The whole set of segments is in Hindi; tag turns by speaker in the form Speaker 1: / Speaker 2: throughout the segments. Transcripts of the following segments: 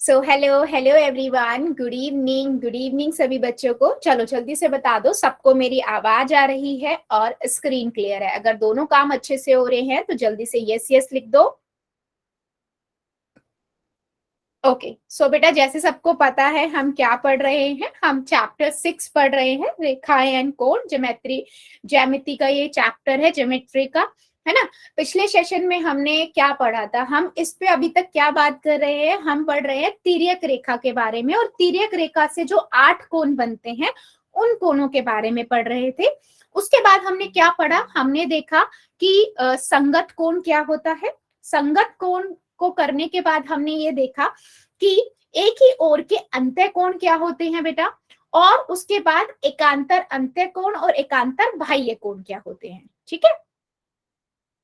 Speaker 1: So hello hello everyone, good evening सभी बच्चों को। चलो जल्दी से बता दो सबको मेरी आवाज आ रही है और स्क्रीन क्लियर है। अगर दोनों काम अच्छे से हो रहे हैं तो जल्दी से यस यस लिख दो। ओके सो बेटा, जैसे सबको पता है हम क्या पढ़ रहे हैं, हम चैप्टर 6 पढ़ रहे हैं, रेखाएं एंड कोण। ज्यामिति का ये चैप्टर है, ज्योमेट्री का, है ना। पिछले सेशन में हमने क्या पढ़ा था, हम इस पे अभी तक क्या बात कर रहे हैं, हम पढ़ रहे हैं तिर्यक रेखा के बारे में। और तिर्यक रेखा से जो 8 कोण बनते हैं उन कोणों के बारे में पढ़ रहे थे। उसके बाद हमने क्या पढ़ा, हमने देखा कि संगत कोण क्या होता है। संगत कोण को करने के बाद हमने ये देखा कि एक ही ओर के अंत्य कोण क्या होते हैं बेटा, और उसके बाद एकांतर अंत्य कोण और एकांतर बाह्य कोण क्या होते हैं। ठीक है,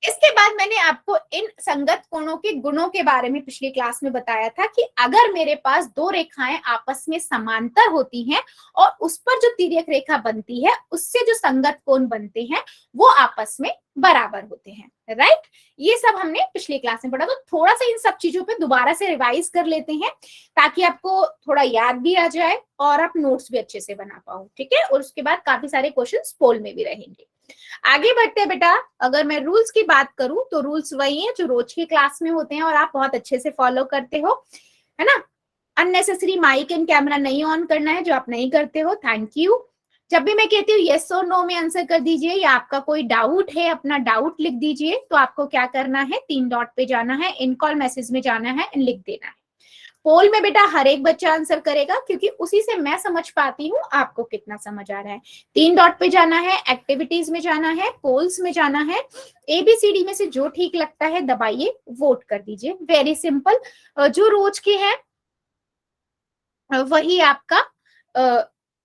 Speaker 1: इसके बाद मैंने आपको इन संगत कोणों के गुणों के बारे में पिछली क्लास में बताया था कि अगर मेरे पास दो रेखाएं आपस में समांतर होती हैं और उस पर जो तिर्यक रेखा बनती है उससे जो संगत कोण बनते हैं वो आपस में बराबर होते हैं। राइट, ये सब हमने पिछली क्लास में पढ़ा। तो थोड़ा सा इन सब चीजों पे दोबारा से रिवाइज कर लेते हैं ताकि आपको थोड़ा याद भी आ जाए और आप नोट्स भी अच्छे से बना पाओ। ठीक है, और उसके बाद काफी सारे क्वेश्चंस पोल में भी रहेंगे। आगे बढ़ते हैं बेटा। अगर मैं रूल्स की बात करूं तो रूल्स वही हैं जो रोज की क्लास में होते हैं और आप बहुत अच्छे से फॉलो करते हो, है ना। अननेसेसरी माइक एंड कैमरा नहीं ऑन करना है जो आप नहीं करते हो, थैंक यू। जब भी मैं कहती हूँ येस और नो में आंसर कर दीजिए, या आपका कोई डाउट है अपना डाउट लिख दीजिए। तो आपको क्या करना है, 3 डॉट पे जाना है, इन कॉल मैसेज में जाना है, लिख देना है। पोल में बेटा हर एक बच्चा आंसर करेगा क्योंकि उसी से मैं समझ पाती हूँ आपको कितना समझ आ रहा है। 3 डॉट पे जाना है, एक्टिविटीज में जाना है, पोल्स में जाना है, ABCD में से जो ठीक लगता है दबाइए, वोट कर दीजिए। वेरी सिंपल, जो रोज के हैं वही आपका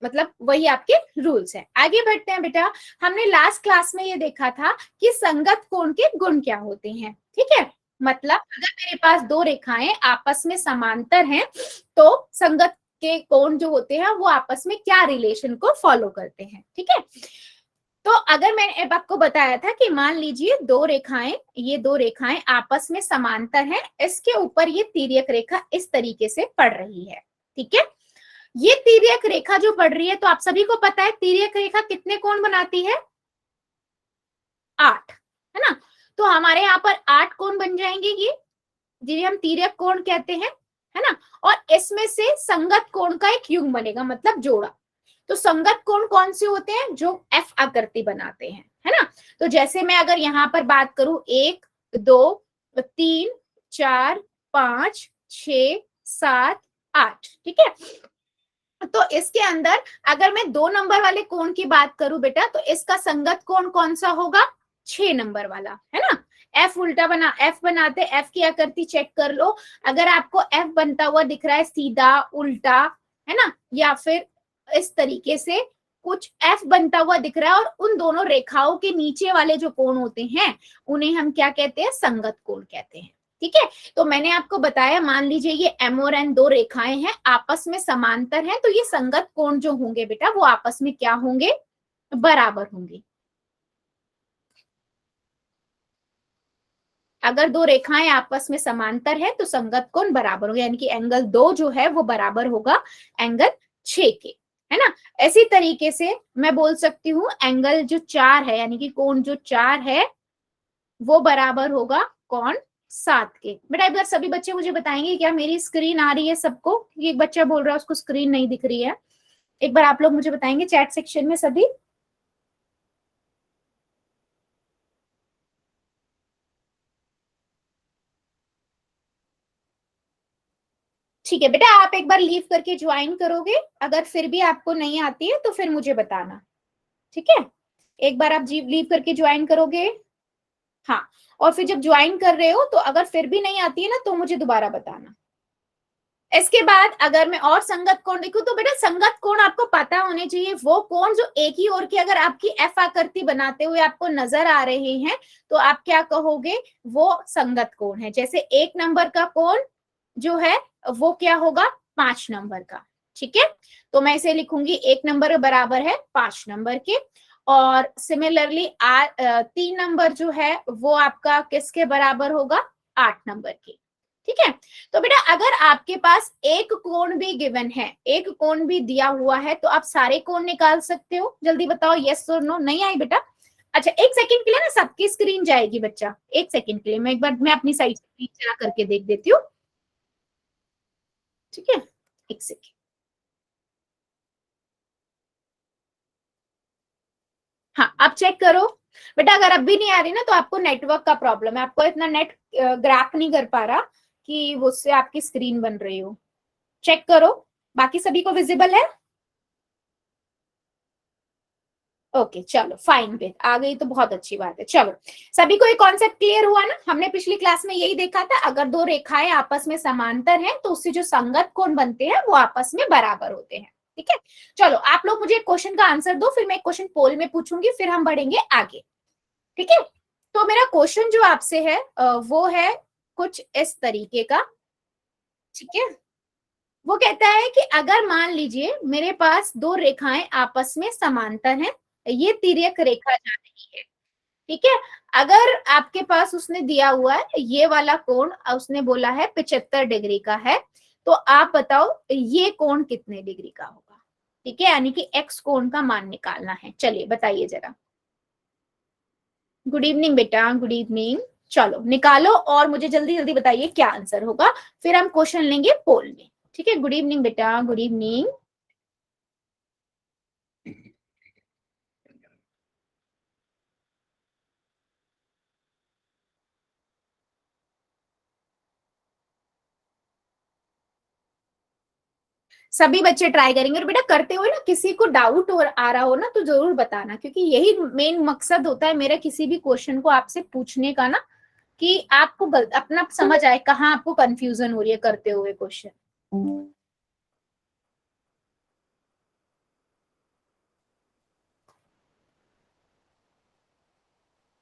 Speaker 1: मतलब वही आपके रूल्स है। आगे बढ़ते हैं बेटा। हमने लास्ट क्लास में ये देखा था कि संगत कोण के गुण क्या होते हैं। ठीक है, मतलब अगर मेरे पास दो रेखाएं आपस में समांतर हैं तो संगत के कोण जो होते हैं वो आपस में क्या रिलेशन को फॉलो करते हैं। ठीक है, तो अगर मैंने अब आपको बताया था कि मान लीजिए ये दो रेखाएं आपस में समांतर हैं, इसके ऊपर ये तिर्यक रेखा इस तरीके से पड़ रही है। ठीक है, ये तिर्यक रेखा जो पड़ रही है, तो आप सभी को पता है तिर्यक रेखा कितने कोण बनाती है, 8, है ना। तो हमारे यहाँ पर 8 कोण बन जाएंगे, ये जिन्हें हम तिर्यक कोण कहते हैं, है ना। और इसमें से संगत कोण का एक युग्म बनेगा, मतलब जोड़ा। तो संगत कोण कौन से होते हैं, जो एफ आकृति बनाते हैं, है ना। तो जैसे मैं अगर यहाँ पर बात करूं 1 2 3 4 5 6 7 8, ठीक है। तो इसके अंदर अगर मैं 2 नंबर वाले कोण की बात करूं बेटा, तो इसका संगत कोण कौन सा होगा, 6 नंबर वाला, है ना। एफ उल्टा बना, एफ बनाते, एफ की आकृति चेक कर लो। अगर आपको एफ बनता हुआ दिख रहा है सीधा, उल्टा, है ना, या फिर इस तरीके से कुछ एफ बनता हुआ दिख रहा है और उन दोनों रेखाओं के नीचे वाले जो कोण होते हैं उन्हें हम क्या कहते हैं, संगत कोण कहते हैं। ठीक है, तो मैंने आपको बताया, मान लीजिए ये एम और एन दो रेखाएं हैं, आपस में समांतर हैं, तो ये संगत कोण जो होंगे बेटा वो आपस में क्या होंगे, बराबर होंगे। अगर दो रेखाएं आपस में समांतर है तो संगत कोण बराबर होगा, यानी कि एंगल 2 जो है वो बराबर होगा एंगल 6 के, है ना। ऐसी तरीके से मैं बोल सकती हूँ एंगल जो 4 है, यानी कि कोण जो 4 है वो बराबर होगा कोण 7 के। बेटा एक बार सभी बच्चे मुझे बताएंगे क्या मेरी स्क्रीन आ रही है सबको, एक बच्चा बोल रहा है उसको स्क्रीन नहीं दिख रही है। एक बार आप लोग मुझे बताएंगे चैट सेक्शन में सभी। ठीक है बेटा, आप एक बार लीव करके ज्वाइन करोगे, अगर फिर भी आपको नहीं आती है तो फिर मुझे बताना। ठीक है, एक बार आप लीव करके ज्वाइन करोगे। हाँ, और फिर जब ज्वाइन कर रहे हो तो अगर फिर भी नहीं आती है ना तो मुझे दोबारा बताना। इसके बाद अगर मैं और संगत कोण देखूं तो बेटा संगत कोण आपको पता होने चाहिए वो कोण जो एक ही ओर की अगर आपकी एफ आकृति बनाते हुए आपको नजर आ रहे हैं तो आप क्या कहोगे, वो संगत कोण है। जैसे 1 नंबर का कोण जो है वो क्या होगा, 5 नंबर का। ठीक है, तो मैं इसे लिखूंगी 1 नंबर बराबर है 5 नंबर के। और सिमिलरली 3 नंबर जो है वो आपका किसके बराबर होगा, 8 नंबर के। ठीक है। तो बेटा अगर आपके पास एक कोण भी गिवन है, एक कोण भी दिया हुआ है, तो आप सारे कोण निकाल सकते हो। जल्दी बताओ, यस और नो। नहीं आई बेटा? अच्छा, एक सेकंड के लिए ना सबकी स्क्रीन जाएगी बच्चा, एक सेकंड के लिए मैं एक बार मैं अपनी साइड से चला करके देख देती हूँ। ठीक है, एक सेकंड। हाँ, आप चेक करो बेटा। अगर अब भी नहीं आ रही ना, तो आपको नेटवर्क का प्रॉब्लम है, आपको इतना नेट ग्रैप नहीं कर पा रहा कि उससे आपकी स्क्रीन बन रही हो। चेक करो, बाकी सभी को विजिबल है? ओके, चलो फाइन बेट, आ गई तो बहुत अच्छी बात है। चलो, सभी को ये कॉन्सेप्ट क्लियर हुआ ना? हमने पिछली क्लास में यही देखा था, अगर दो रेखाएं आपस में समांतर हैं तो उससे जो संगत कोण बनते हैं वो आपस में बराबर होते हैं। ठीक है, चलो आप लोग मुझे एक क्वेश्चन का आंसर दो, फिर मैं एक क्वेश्चन पोल में पूछूंगी, फिर हम बढ़ेंगे आगे। ठीक है, तो मेरा क्वेश्चन जो आपसे है वो है कुछ इस तरीके का। ठीक है, वो कहता है कि अगर मान लीजिए मेरे पास दो रेखाएं आपस में समांतर हैं, ये तिर्यक रेखा जा रही है। ठीक है, अगर आपके पास उसने दिया हुआ है ये वाला कोण, उसने बोला है 75 डिग्री का है, तो आप बताओ ये कोण कितने डिग्री का होगा? ठीक है, यानी कि एक्स कोण का मान निकालना है। चलिए बताइए जरा। गुड इवनिंग बेटा, गुड इवनिंग। चलो निकालो और मुझे जल्दी जल्दी बताइए क्या आंसर होगा, फिर हम क्वेश्चन लेंगे पोल में। ठीक है, गुड इवनिंग बेटा, गुड इवनिंग। सभी बच्चे ट्राई करेंगे, और बेटा करते हुए ना किसी को डाउट और आ रहा हो ना तो जरूर बताना, क्योंकि यही मेन मकसद होता है मेरा किसी भी क्वेश्चन को आपसे पूछने का ना, कि आपको अपना समझ आए कहाँ आपको कंफ्यूजन हो रही है करते हुए क्वेश्चन।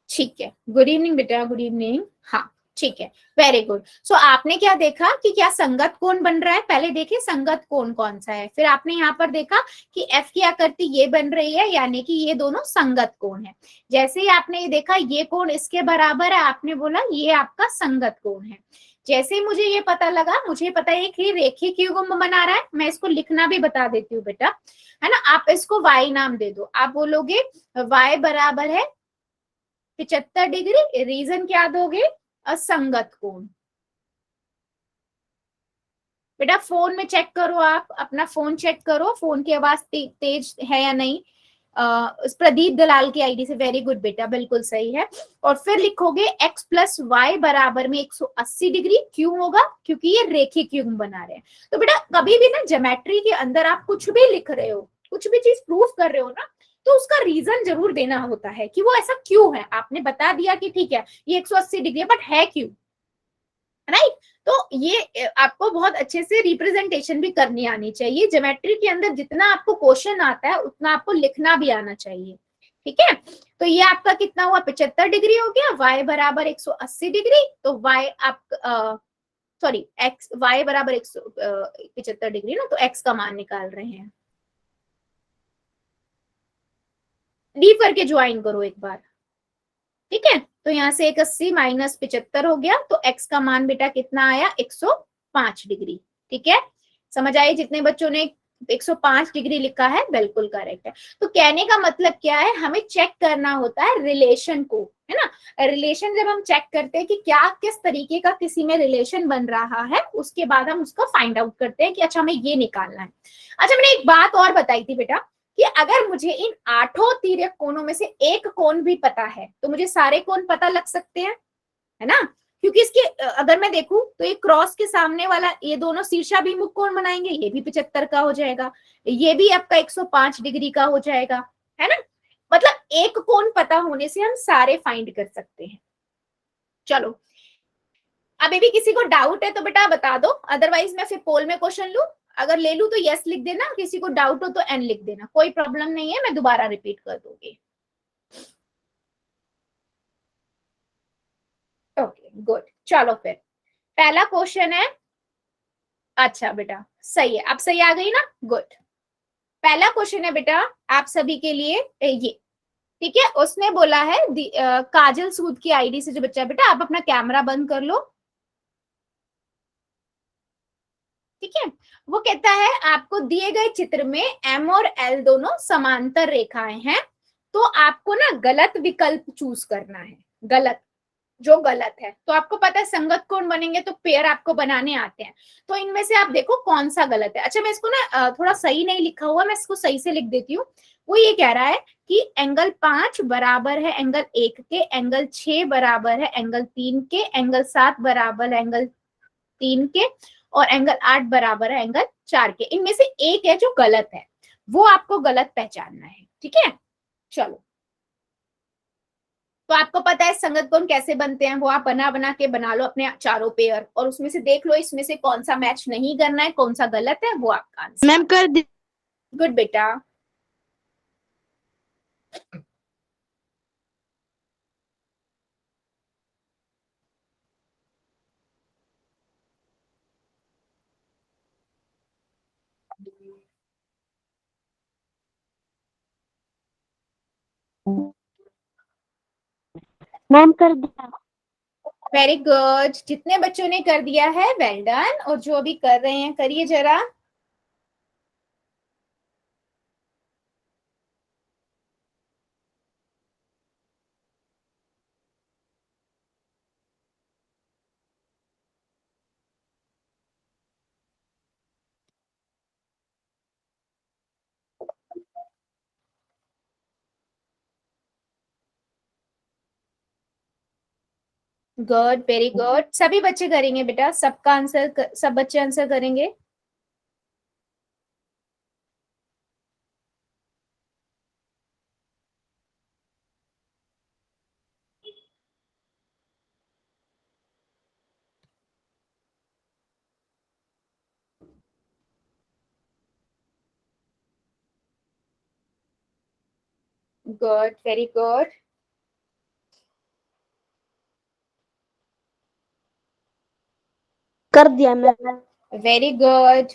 Speaker 1: ठीक है, गुड इवनिंग बेटा, गुड इवनिंग। हाँ ठीक है, वेरी गुड। सो आपने क्या देखा कि क्या संगत कोण बन रहा है? पहले देखिए संगत कोण कौन सा है, फिर आपने यहाँ पर देखा कि एफ की आकृति ये बन रही है, यानी कि ये दोनों संगत कोण है। जैसे ही आपने ये देखा ये कोण इसके बराबर है, आपने बोला ये आपका संगत कोण है। जैसे ही मुझे ये पता लगा, मुझे पता है कि रेखीय युग्म बना रहा है, मैं इसको लिखना भी बता देती हूँ बेटा, है ना। आप इसको y नाम दे दो, आप बोलोगे y बराबर है 75 डिग्री। रीजन क्या दोगे? असंगत कोण। बेटा फोन में चेक करो, आप अपना फोन चेक करो, फोन की आवाज तेज है या नहीं। प्रदीप दलाल की आईडी से, वेरी गुड बेटा, बिल्कुल सही है। और फिर लिखोगे x प्लस वाई बराबर में 180 डिग्री। क्यों होगा? क्योंकि ये रेखिक युग्म बना रहे हैं। तो बेटा कभी भी ना ज्योमेट्री के अंदर आप कुछ भी लिख रहे हो, कुछ भी चीज प्रूफ कर रहे हो ना, तो उसका रीजन जरूर देना होता है कि वो ऐसा क्यों है। आपने बता दिया कि ठीक है ये 180 डिग्री है, बट है क्यों? राइट। तो ये आपको बहुत अच्छे से रिप्रेजेंटेशन भी करनी आनी चाहिए। ज्योमेट्री के अंदर जितना आपको क्वेश्चन आता है उतना आपको लिखना भी आना चाहिए। ठीक है, तो ये आपका कितना हुआ? 75 डिग्री हो गया। y बराबर 180 डिग्री, तो y आप सॉरी x, y बराबर 175 डिग्री ना, तो x का मान निकाल रहे हैं। लीव करके ज्वाइन करो एक बार। ठीक है, तो यहाँ से 180 माइनस 75 हो गया, तो x का मान बेटा कितना आया? 105 डिग्री। ठीक है, समझ आई? जितने बच्चों ने 105 डिग्री लिखा है बिल्कुल करेक्ट है। तो कहने का मतलब क्या है, हमें चेक करना होता है रिलेशन को, है ना। रिलेशन जब हम चेक करते हैं कि क्या किस तरीके का किसी में रिलेशन बन रहा है, उसके बाद हम उसको फाइंड आउट करते हैं कि अच्छा हमें ये निकालना है। अच्छा, मैंने एक बात और बताई थी बेटा कि अगर मुझे इन 8 तिर्यक कोणों में से एक कोण भी पता है तो मुझे सारे कोण पता लग सकते हैं, है ना। क्योंकि इसके अगर मैं देखूं तो ये क्रॉस के सामने वाला ये दोनों शीर्षाभिमुख कोण बनाएंगे, ये भी 75 का हो जाएगा, ये भी आपका 105 डिग्री का हो जाएगा, है ना। मतलब एक कोण पता होने से हम सारे फाइंड कर सकते हैं। चलो, अभी भी किसी को डाउट है तो बेटा बता दो, अदरवाइज मैं फिर पोल में क्वेश्चन लू। अगर ले लू तो यस लिख देना, किसी को डाउट हो तो एन लिख देना, कोई प्रॉब्लम नहीं है, मैं दोबारा रिपीट कर दूंगी। ओके गुड, चलो फिर पहला क्वेश्चन है। अच्छा बेटा सही है, अब सही आ गई ना, गुड। पहला क्वेश्चन है बेटा आप सभी के लिए ये। ठीक है, उसने बोला है काजल सूद की आईडी से जो बच्चा है, बेटा आप अपना कैमरा बंद कर लो। ठीक है। वो कहता है आपको दिए गए चित्र में एम और एल दोनों समांतर रेखाएं हैं, तो आपको ना गलत विकल्प चूज करना है, गलत, जो गलत है। तो आपको पता है संगत कोण बनेंगे तो पेयर आपको बनाने आते हैं, तो इनमें से आप देखो कौन सा गलत है। अच्छा मैं इसको ना थोड़ा सही नहीं लिखा हुआ, मैं इसको सही से लिख देती हूँ। वो ये कह रहा है कि एंगल 5 बराबर है एंगल 1 के, एंगल 6 बराबर है एंगल 3 के, एंगल 7 बराबर है एंगल 3 के, और एंगल 8 बराबर है एंगल 4 के। इनमें से एक है जो गलत है, वो आपको गलत पहचानना है। ठीक है, चलो। तो आपको पता है संगत कोण कैसे बनते हैं, वो आप बना बना के बना लो अपने चारों पेयर, और उसमें से देख लो इसमें से कौन सा मैच नहीं करना है, कौन सा गलत है, वो आपका आंसर।
Speaker 2: मैम कर दी।
Speaker 1: गुड बेटा।
Speaker 2: मैम कर दिया।
Speaker 1: वेरी गुड, जितने बच्चों ने कर दिया है वेल डन, और जो अभी कर रहे हैं करिए जरा। गुड, वेरी गुड, सभी बच्चे करेंगे बेटा, सबका आंसर, सब बच्चे आंसर करेंगे। गुड, वेरी गुड,
Speaker 2: कर दिया ma'am.
Speaker 1: Very good,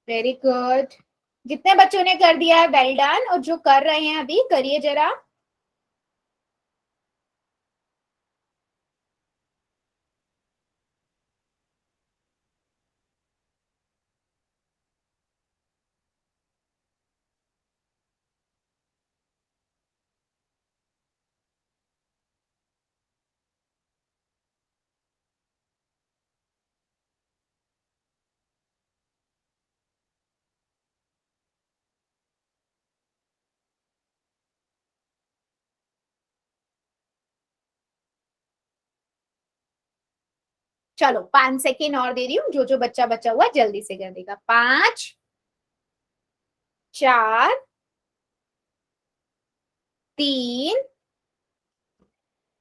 Speaker 1: very good. जितने बच्चों ने कर दिया है वेल डन, और जो कर रहे हैं अभी करिए जरा। चलो 5 सेकेंड और दे रही हूँ, जो जो बच्चा बचा हुआ जल्दी से कर देगा। 5, 4, 3,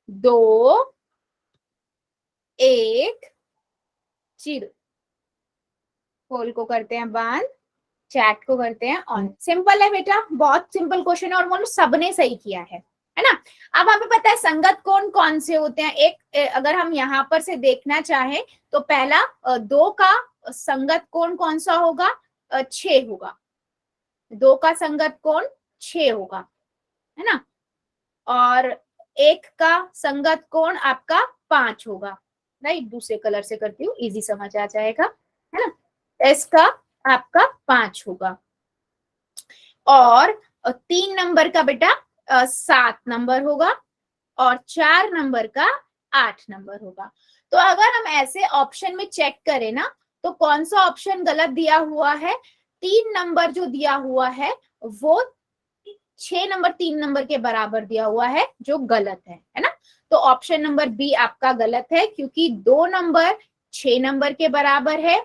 Speaker 1: 2, 1, 0। पोल को करते हैं बंद, चैट को करते हैं ऑन। सिंपल है बेटा, बहुत सिंपल क्वेश्चन है, और वो सबने सही किया है ना। अब हमें पता है संगत कोण कौन से होते हैं। एक अगर हम यहाँ पर से देखना चाहें तो पहला 2 का संगत कोण कौन सा होगा, 6 होगा। 2 का संगत कोण 6 होगा, है ना। और 1 का संगत कोण आपका 5 होगा। राइट, दूसरे कलर से करती हूँ, इजी समझ आ जाएगा, है ना। इसका आपका 5 होगा, और 3 नंबर का बेटा 7 नंबर होगा, और 4 नंबर का 8 नंबर होगा। तो अगर हम ऐसे ऑप्शन में चेक करें ना, तो कौन सा ऑप्शन गलत दिया हुआ है, 3 नंबर जो दिया हुआ है वो 6 नंबर 3 नंबर के बराबर दिया हुआ है, जो गलत है ना। तो ऑप्शन नंबर बी आपका गलत है, क्योंकि 2 नंबर 6 नंबर के बराबर है,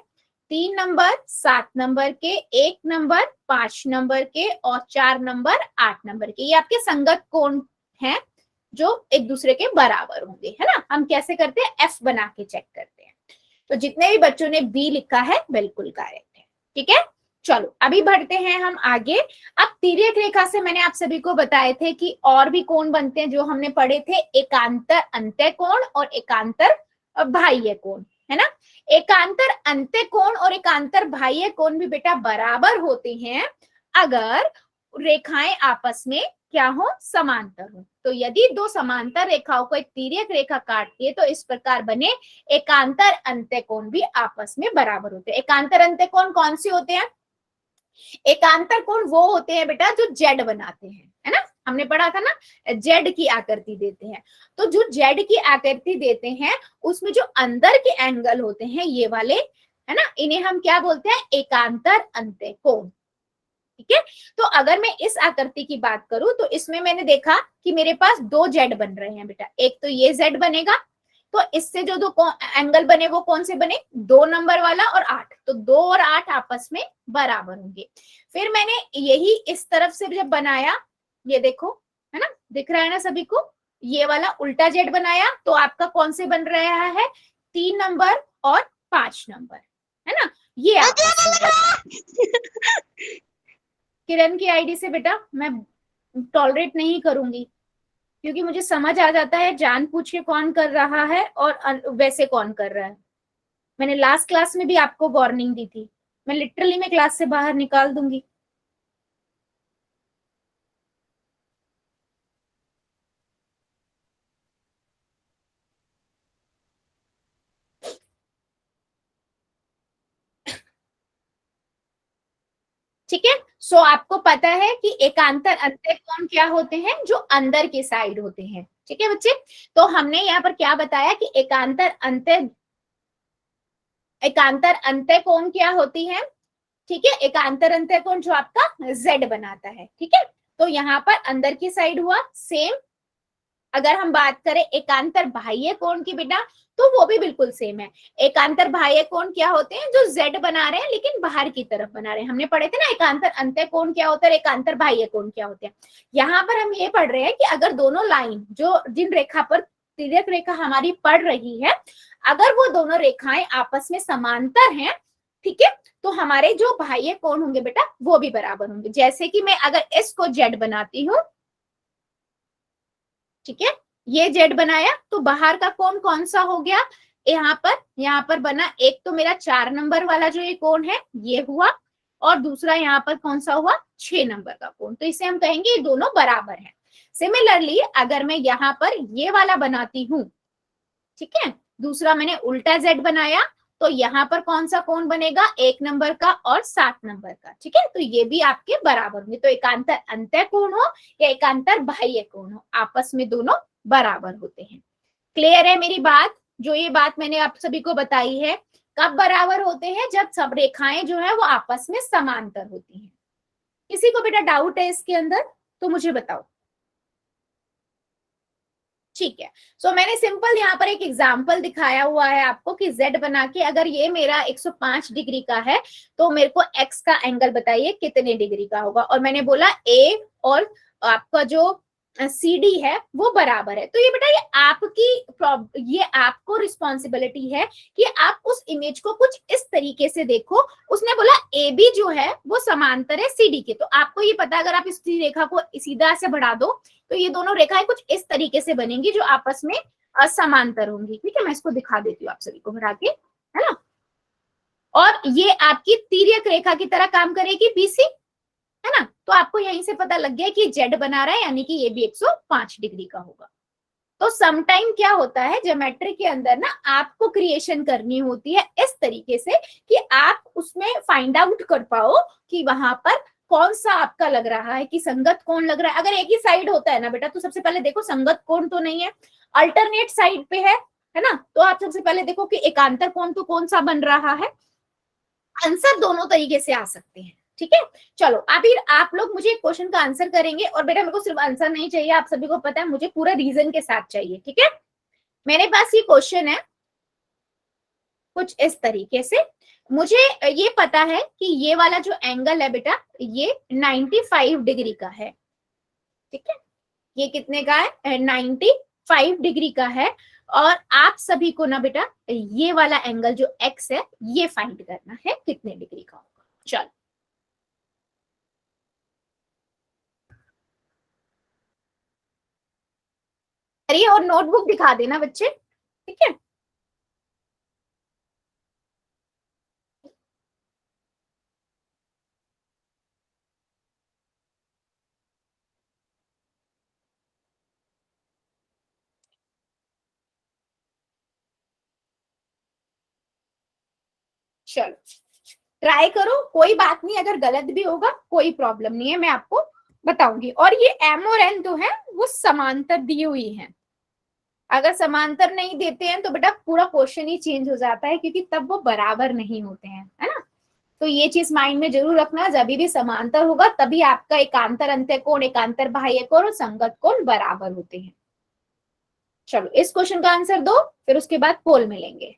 Speaker 1: 3 नंबर 7 नंबर के, 1 नंबर 5 नंबर के, और 4 नंबर 8 नंबर के। ये आपके संगत कोण हैं जो एक दूसरे के बराबर होंगे, है ना। हम कैसे करते हैं, एफ बना के चेक करते हैं। तो जितने भी बच्चों ने बी लिखा है बिल्कुल करेक्ट है। ठीक है, चलो अभी बढ़ते हैं हम आगे। अब तिर्यक रेखा से मैंने आप सभी को बताए थे कि और भी कोण बनते हैं, जो हमने पढ़े थे, एकांतर अंत्य कोण और एकांतर बाह्य कोण, है ना। एकांतर अंत्य कोण और एकांतर बाह्य कोण भी बेटा बराबर होते हैं अगर रेखाएं आपस में क्या हो, समांतर हो। तो यदि दो समांतर रेखाओं को एक तिर्यक रेखा काटती है तो इस प्रकार बने एकांतर अंत्य कोण भी आपस में बराबर होते हैं। एकांतर अंत्य कोण कौन से होते हैं? एकांतर कोण वो होते हैं बेटा जो जेड बनाते हैं, है ना। हमने पढ़ा था ना, जेड की आकृति देते हैं। तो जो जेड की आकृति देते हैं उसमें जो अंदर के एंगल होते हैं ये वाले, है ना, इन्हें हम क्या बोलते हैं, एकांतर अंत्य कोण। ठीक है। तो अगर मैं इस आकृति की बात करूं तो इसमें मैंने देखा कि मेरे पास दो जेड बन रहे हैं बेटा। एक तो ये जेड बनेगा, तो इससे जो दो एंगल बने वो कौन से बने, 2 नंबर वाला और 8। तो 2 और 8 आपस में बराबर होंगे। फिर मैंने यही इस तरफ से जब बनाया, ये देखो, है ना, दिख रहा है ना सभी को, ये वाला उल्टा जेड बनाया तो आपका कौन से बन रहा है, 3 नंबर और 5 नंबर, है ना। ये आपस में किरण की आईडी से बेटा मैं टॉलरेट नहीं करूंगी, क्योंकि मुझे समझ आ जाता है जान पूछ के कौन कर रहा है और वैसे कौन कर रहा है। मैंने लास्ट क्लास में भी आपको वार्निंग दी थी, मैं लिटरली में क्लास से बाहर निकाल दूंगी। ठीक है। सो आपको पता है कि एकांतर अंत्य कोण क्या होते हैं, जो अंदर के साइड होते हैं। ठीक है बच्चे। तो हमने यहाँ पर क्या बताया कि एकांतर अंत्य कोण क्या होती है। ठीक है, एकांतर अंत्य कोण जो आपका जेड बनाता है। ठीक है। तो यहाँ पर अंदर की साइड हुआ सेम। अगर हम बात करें एकांतर बाह्य कोण की बेटा, तो वो भी बिल्कुल सेम है। एकांतर बाह्य कोण क्या होते हैं, जो जेड बना रहे हैं लेकिन बाहर की तरफ बना रहे हैं। हमने पढ़े थे ना एकांतर अंत्य कोण क्या होता है, एकांतर बाह्य कोण क्या होते हैं। यहाँ पर हम ये पढ़ रहे हैं कि अगर दोनों लाइन जो जिन रेखा पर तिर्यक रेखा हमारी पड़ रही है, अगर वो दोनों रेखाएं आपस में समांतर हैं, ठीक है, तो हमारे जो बाह्य कोण होंगे बेटा वो भी बराबर होंगे। जैसे कि मैं अगर इसको जेड बनाती हूँ, ठीक है, ये जेड बनाया तो बाहर का कोण कौन सा हो गया, यहाँ पर बना एक तो मेरा 4 नंबर वाला जो ये कोण है ये हुआ, और दूसरा यहाँ पर कौन सा हुआ, 6 नंबर का कोण। तो इसे हम कहेंगे ये दोनों बराबर हैं। सिमिलरली अगर मैं यहाँ पर ये वाला बनाती हूँ, ठीक है, दूसरा मैंने उल्टा जेड बनाया, तो यहाँ पर कौन सा कोण बनेगा, 1 नंबर का और 7 नंबर का। ठीक है, तो ये भी आपके बराबर होंगे। तो एकांतर अंत्य कोण हो या एकांतर बाह्य कोण हो, आपस में दोनों बराबर होते हैं। क्लियर है मेरी बात? जो ये बात मैंने आप सभी को बताई है, कब बराबर होते हैं, जब सब रेखाएं जो है वो आपस में समांतर होती हैं। किसी को बेटा डाउट है इसके अंदर तो मुझे बताओ। ठीक है। सो मैंने सिंपल यहाँ पर एक एग्जाम्पल दिखाया हुआ है आपको कि z बना के, अगर ये मेरा 105 डिग्री का है तो मेरे को x का एंगल बताइए कितने डिग्री का होगा। और मैंने बोला a और आपका जो CD है वो बराबर है। तो ये बेटा ये आपको रिस्पॉन्सिबिलिटी है कि आप उस इमेज को कुछ इस तरीके से देखो। उसने बोला AB जो है वो समांतर है CD के, तो आपको ये पता, अगर आप इस रेखा को सीधा से बढ़ा दो तो ये दोनों रेखाएं कुछ इस तरीके से बनेंगी जो आपस में समांतर होंगी। ठीक है, मैं इसको दिखा देती हूँ आप सभी को बढ़ा के, है ना। और ये आपकी तिर्यक रेखा की तरह काम करेगी BC, है ना। तो आपको यहीं से पता लग गया कि जेड बना रहा है, यानी कि ये भी 105 डिग्री का होगा। तो समटाइम क्या होता है ज्योमेट्री के अंदर ना, आपको क्रिएशन करनी होती है इस तरीके से कि आप उसमें फाइंड आउट कर पाओ कि वहां पर कौन सा आपका लग रहा है कि संगत कोण लग रहा है। अगर एक ही साइड होता है ना बेटा, तो सबसे पहले देखो संगत कोण तो नहीं है, अल्टरनेट साइड पे है ना। तो आप सबसे पहले देखो कि एकांतर कोण तो कौन सा बन रहा है। आंसर दोनों तरीके से आ सकते हैं। ठीक है, चलो अभी आप लोग मुझे क्वेश्चन का आंसर करेंगे। और बेटा मेरे को सिर्फ आंसर नहीं चाहिए, आप सभी को पता है मुझे पूरा रीजन के साथ चाहिए। ठीक है, मेरे पास ये क्वेश्चन है कुछ इस तरीके से। मुझे ये पता है कि ये वाला जो एंगल है बेटा ये 95 डिग्री का है। ठीक है, ये कितने का है, 95 डिग्री का है। और आप सभी को ना बेटा ये वाला एंगल जो x है ये फाइंड करना है कितने डिग्री का होगा। चलो करिए और नोटबुक दिखा देना बच्चे, ठीक है। चलो ट्राई करो, कोई बात नहीं, अगर गलत भी होगा कोई प्रॉब्लम नहीं है, मैं आपको बताऊंगी। और ये एम और एन तो है वो समांतर दी हुई है, अगर समांतर नहीं देते हैं तो बेटा पूरा क्वेश्चन ही चेंज हो जाता है, क्योंकि तब वो बराबर नहीं होते हैं, है ना। तो ये चीज माइंड में जरूर रखना, जब भी समांतर होगा तभी आपका एकांतर अंत्य कोण, एकांतर बाह्य कोण और संगत कोण बराबर होते हैं। चलो इस क्वेश्चन का आंसर दो, फिर उसके बाद पोल मिलेंगे।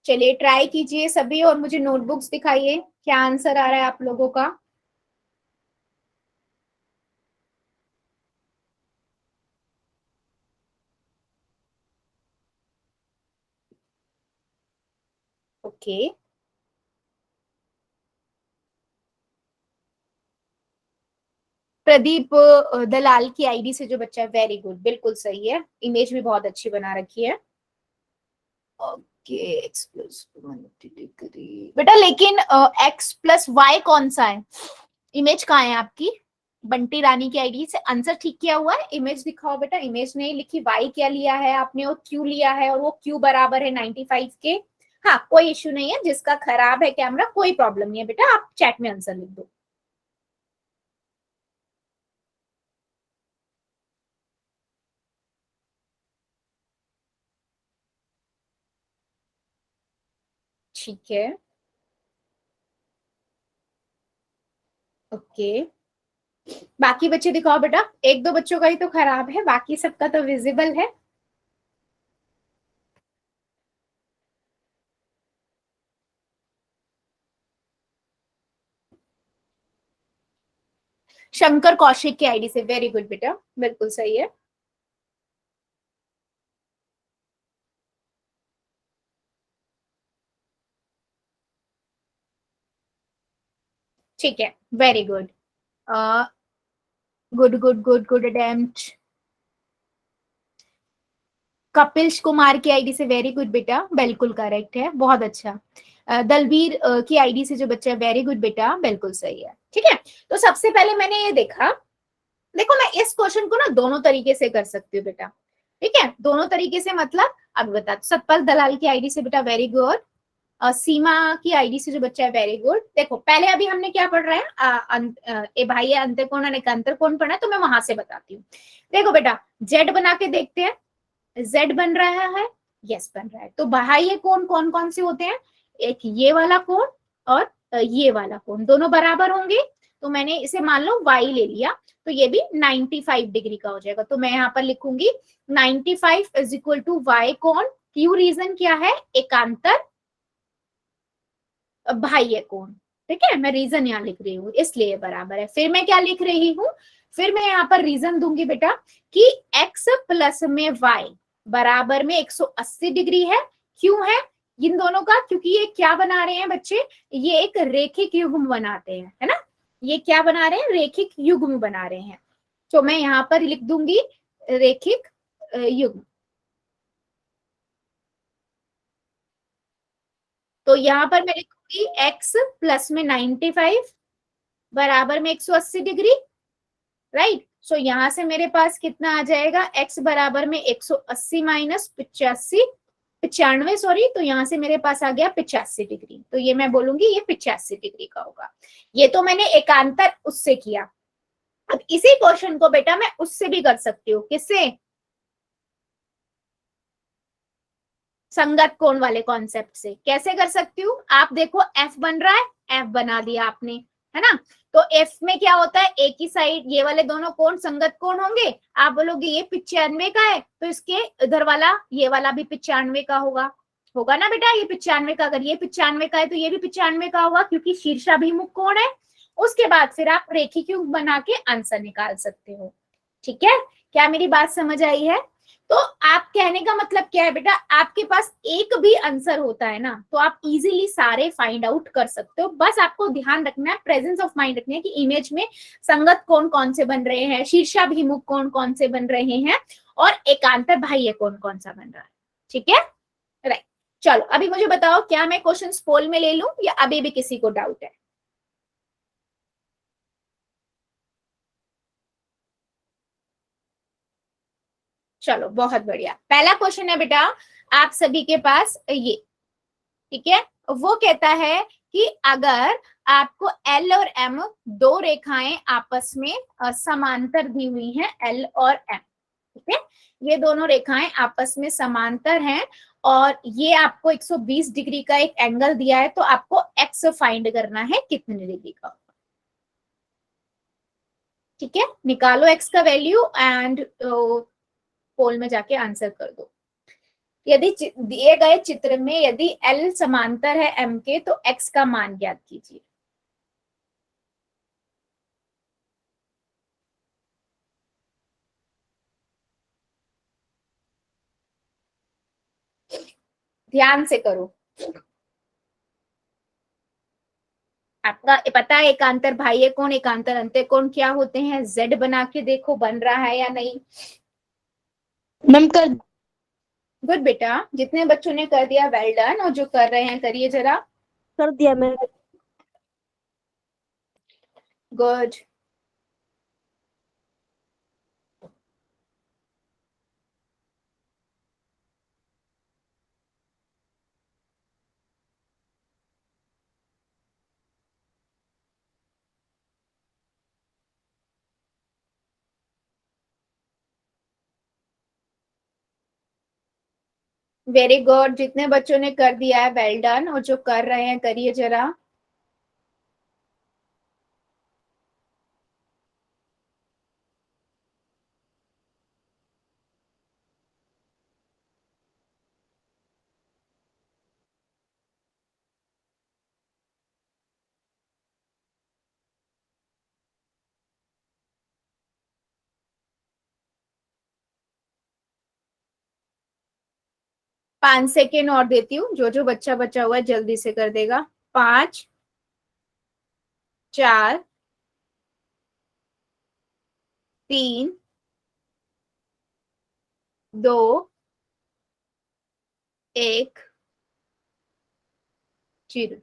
Speaker 1: चलिए ट्राई कीजिए सभी और मुझे नोटबुक्स दिखाइए, क्या आंसर आ रहा है आप लोगों का। ओके, प्रदीप दलाल की आईडी से जो बच्चा है, वेरी गुड, बिल्कुल सही है, इमेज भी बहुत अच्छी बना रखी है। ओके, एक्स प्लस डिग्री बेटा, लेकिन एक्स प्लस वाई कौन सा है, इमेज कहाँ है आपकी। बंटी रानी की आईडी से आंसर ठीक किया हुआ है, इमेज दिखाओ बेटा, इमेज नहीं लिखी, वाई क्या लिया है आपने और क्यू लिया है, और वो क्यू बराबर है 95 के। हाँ कोई इश्यू नहीं है, जिसका खराब है कैमरा कोई प्रॉब्लम नहीं है बेटा, आप चैट में आंसर लिख दो। ठीक है, ओके, बाकी बच्चे दिखाओ बेटा, एक दो बच्चों का ही तो खराब है, बाकी सबका तो विजिबल है। शंकर कौशिक की आईडी से, वेरी गुड बेटा, बिल्कुल सही है। ठीक है, very good, good good good good attempt. Kapil Kumar की आईडी से, वेरी गुड बेटा, बिल्कुल करेक्ट है, बहुत अच्छा। दलबीर की आईडी से जो बच्चा है, वेरी गुड बेटा, बिल्कुल सही है, ठीक है। तो सबसे पहले मैंने ये देखा, देखो मैं इस क्वेश्चन को ना दोनों तरीके से कर सकती हूँ बेटा, ठीक है, दोनों तरीके से मतलब अब बता, सतपाल दलाल की आईडी से बेटा वेरी गुड, सीमा की आईडी से जो बच्चा है वेरी गुड। देखो पहले अभी हमने क्या पढ़ रहे हैं, ए भाई अंतःकोण और एकांतर कोण पढ़ा है, तो मैं वहां से बताती हूँ। देखो बेटा जेड बना के देखते हैं, जेड बन रहा है, यस बन रहा है, तो बाह्य कोण कौन कौन से होते हैं, एक ये वाला कोण और ये वाला कोण, दोनों बराबर होंगे, तो मैंने इसे मान लो y ले लिया, तो ये भी 95 डिग्री का हो जाएगा, तो मैं यहाँ पर लिखूंगी 95 इज इक्वल टू y कोण, क्यू रीजन क्या है, एकांतर बाह्य कोण, ठीक है, मैं रीजन यहाँ लिख रही हूँ इसलिए बराबर है। फिर मैं क्या लिख रही हूँ, फिर मैं यहाँ पर रीजन दूंगी बेटा कि x प्लस में y बराबर में 180 डिग्री है, क्यों है इन दोनों का, क्योंकि ये क्या बना रहे हैं बच्चे, ये एक रेखिक युग्म बनाते हैं, है ना, ये क्या बना रहे हैं, रेखिक युग्म बना रहे हैं, तो मैं यहाँ पर लिख दूंगी रेखिक युग्म। तो यहाँ पर मैं लिखूंगी x प्लस में 95 बराबर में 180 डिग्री, राइट। सो यहां से मेरे पास कितना आ जाएगा, x बराबर में 180 माइनस 85, 95 सॉरी, तो यहाँ से मेरे पास आ गया 85 डिग्री, तो ये मैं बोलूंगी ये 85 डिग्री का होगा। ये तो मैंने एकांतर उससे किया, अब इसी क्वेश्चन को बेटा मैं उससे भी कर सकती हूँ, किससे, संगत कोण वाले कॉन्सेप्ट से। कैसे कर सकती हूँ, आप देखो f बन रहा है, f बना दिया आपने, है ना। तो एफ में क्या होता है, एक ही साइड ये वाले दोनों कोण संगत कोण होंगे। आप बोलोगे ये 95 का है, तो इसके इधर वाला ये वाला भी 95 का होगा, होगा ना बेटा। ये 95 का, अगर ये 95 का है तो ये भी 95 का होगा, क्योंकि शीर्षाभिमुख कोण है। उसके बाद फिर आप रेखीय बना के आंसर निकाल सकते हो। ठीक है, क्या मेरी बात समझ आई है। तो आप कहने का मतलब क्या है बेटा, आपके पास एक भी आंसर होता है ना, तो आप इजीली सारे फाइंड आउट कर सकते हो। बस आपको ध्यान रखना है, प्रेजेंस ऑफ माइंड रखना है कि इमेज में संगत कोण कौन से बन रहे हैं, शीर्षाभिमुख कोण कौन से बन रहे हैं, और एकांतर बाह्य कोण कौन सा बन रहा है। ठीक है, राइट। चलो अभी मुझे बताओ, क्या मैं क्वेश्चन पोल में ले लूं या अभी भी किसी को डाउट है। चलो बहुत बढ़िया। पहला क्वेश्चन है बेटा आप सभी के पास ये, ठीक है। वो कहता है कि अगर आपको एल और एम दो रेखाएं आपस में समांतर दी हुई हैं, एल और एम, ठीक है, ये दोनों रेखाएं आपस में समांतर हैं, और ये आपको 120 डिग्री का एक एंगल दिया है, तो आपको एक्स फाइंड करना है कितने डिग्री का। ठीक है, निकालो एक्स का वैल्यू एंड पोल में जाके आंसर कर दो। यदि दिए गए चित्र में यदि एल समांतर है एम के, तो एक्स का मान ज्ञात कीजिए। ध्यान से करो, आपका पता है एकांतर बाह्य कोण एकांतर अंत्य कोण क्या होते हैं। जेड बना के देखो बन रहा है या नहीं।
Speaker 2: मैम कर
Speaker 1: गुड बेटा, जितने बच्चों ने कर दिया वेल डन, और जो कर रहे हैं करिए जरा।
Speaker 2: दिया मैम।
Speaker 1: गुड। वेरी गुड, जितने बच्चों ने कर दिया है वेल डन, और जो कर रहे हैं करिए जरा। पांच सेकेंड और देती हूँ, जो जो बच्चा बचा हुआ है जल्दी से कर देगा। 5, 4, 3, 2, 1, 0।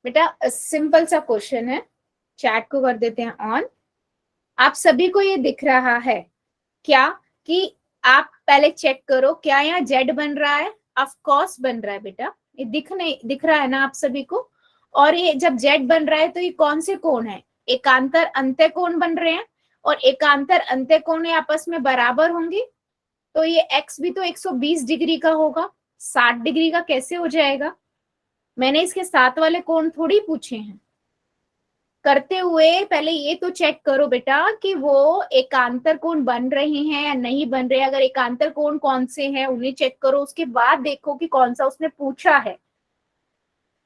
Speaker 1: बेटा सिंपल सा क्वेश्चन है, चैट को कर देते हैं ऑन। आप सभी को ये दिख रहा है क्या कि आप पहले चेक करो क्या यहाँ जेड बन रहा है। ऑफ कोर्स बन रहा है बेटा, ये दिख रहा है ना आप सभी को। और ये जब जेड बन रहा है तो ये कौन से कोण है, एकांतर अंत्य कोण बन रहे हैं, और एकांतर अंत्य कोण आपस में बराबर होंगे। तो ये एक्स भी तो 120 डिग्री का होगा, 60 डिग्री का कैसे हो जाएगा। मैंने इसके साथ वाले कोण थोड़ी पूछे हैं। करते हुए पहले ये तो चेक करो बेटा कि वो एकांतर कोण बन रहे हैं या नहीं बन रहे। अगर एकांतर कोण कौन से हैं उन्हें चेक करो, उसके बाद देखो कि कौन सा उसने पूछा है।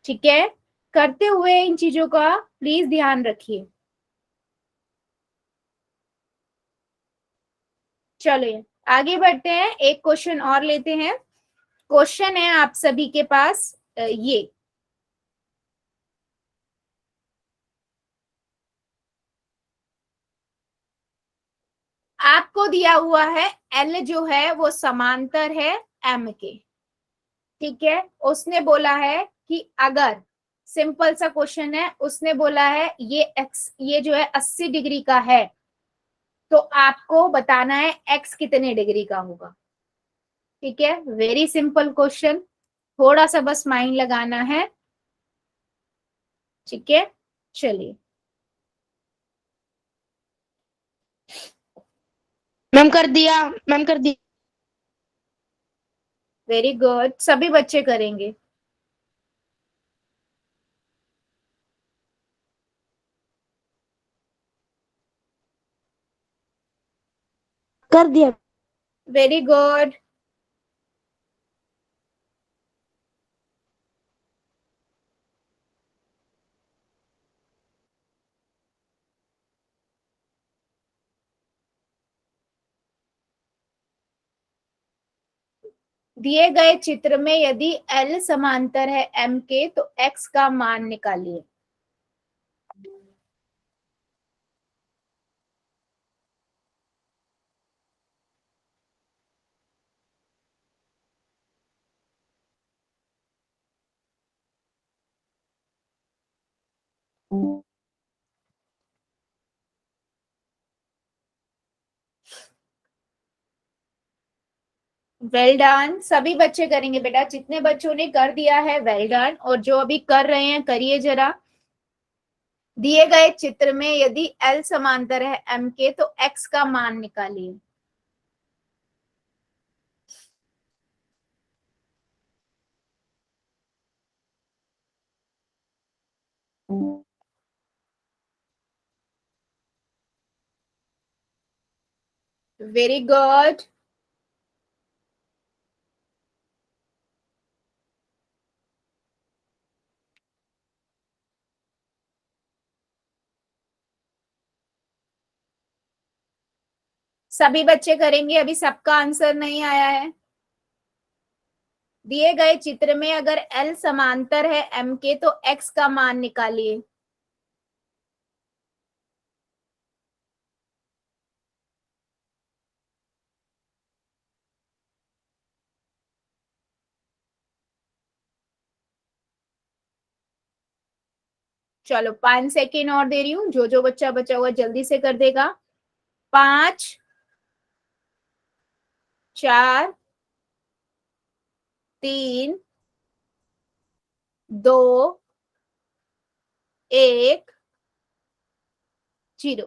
Speaker 1: ठीक है, करते हुए इन चीजों का प्लीज ध्यान रखिए। चलिए आगे बढ़ते हैं, एक क्वेश्चन और लेते हैं। क्वेश्चन है आप सभी के पास ये, आपको दिया हुआ है एल जो है वो समांतर है एम के। ठीक है, उसने बोला है कि अगर, सिंपल सा क्वेश्चन है, उसने बोला है ये एक्स ये जो है 80 डिग्री का है, तो आपको बताना है एक्स कितने डिग्री का होगा। ठीक है, वेरी सिंपल क्वेश्चन, थोड़ा सा बस माइंड लगाना है। ठीक है, चलिए।
Speaker 2: मैम कर दिया। मैम कर दिया।
Speaker 1: वेरी गुड, सभी बच्चे करेंगे।
Speaker 2: कर दिया।
Speaker 1: Very good. दिए गए चित्र में यदि L समांतर है M के तो X का मान निकालिए। Well done. सभी बच्चे करेंगे बेटा, जितने बच्चों ने कर दिया है वेल डन, और जो अभी कर रहे हैं करिए जरा। दिए गए चित्र में यदि L समांतर है M के तो X का मान निकालिए। Very good. सभी बच्चे करेंगे, अभी सबका आंसर नहीं आया है। दिए गए चित्र में अगर L समांतर है M के तो X का मान निकालिए। चलो 5 सेकेंड और दे रही हूँ, जो जो बच्चा बचा हुआ जल्दी से कर देगा। 5, 4, 3, 2, 1, 0।